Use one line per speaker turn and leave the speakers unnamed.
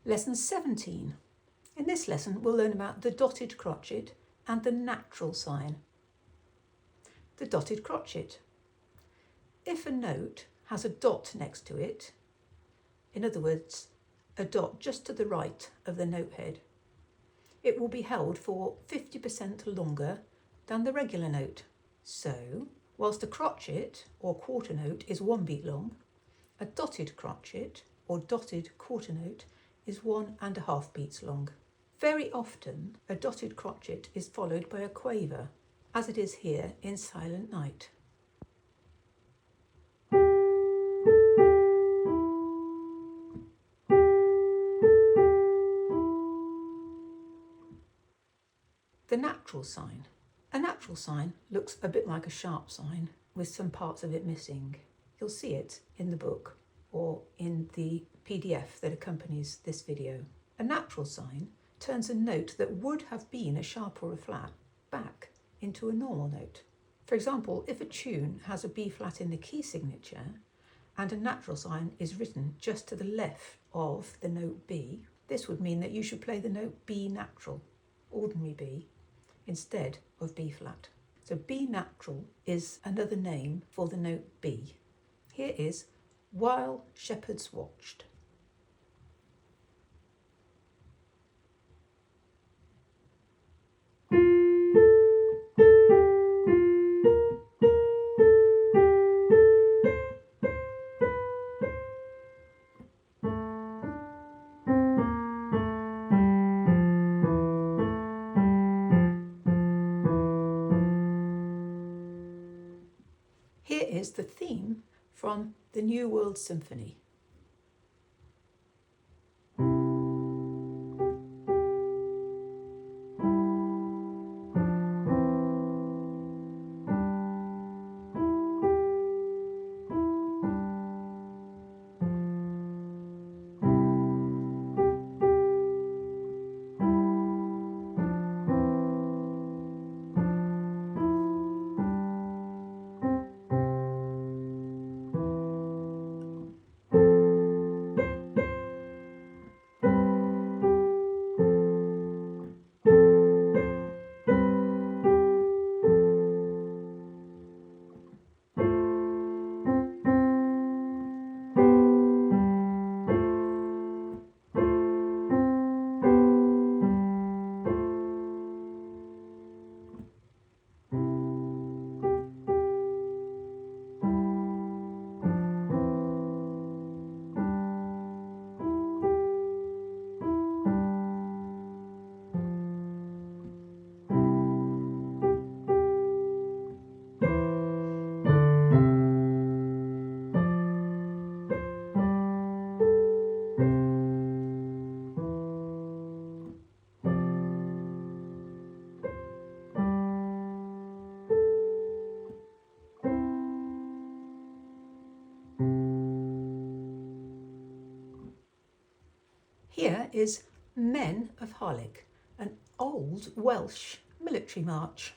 Lesson 17. In this lesson we'll learn about the dotted crotchet and the natural sign. The dotted crotchet. If a note has a dot next to it, in other words, a dot just to the right of the note head, it will be held for 50% longer than the regular note. So, whilst a crotchet or quarter note is 1 beat long, a dotted crotchet or dotted quarter note is 1.5 beats long. Very often, a dotted crotchet is followed by a quaver, as it is here in Silent Night. The natural sign. A natural sign looks a bit like a sharp sign with some parts of it missing. You'll see it in the book or in the PDF that accompanies this video. A natural sign turns a note that would have been a sharp or a flat back into a normal note. For example, if a tune has a B flat in the key signature and a natural sign is written just to the left of the note B, this would mean that you should play the note B natural, ordinary B, instead of B flat. So B natural is another name for the note B. Here is While Shepherds Watched. Here is the theme from the new World Symphony. Here is Men of Harlech, an old Welsh military march.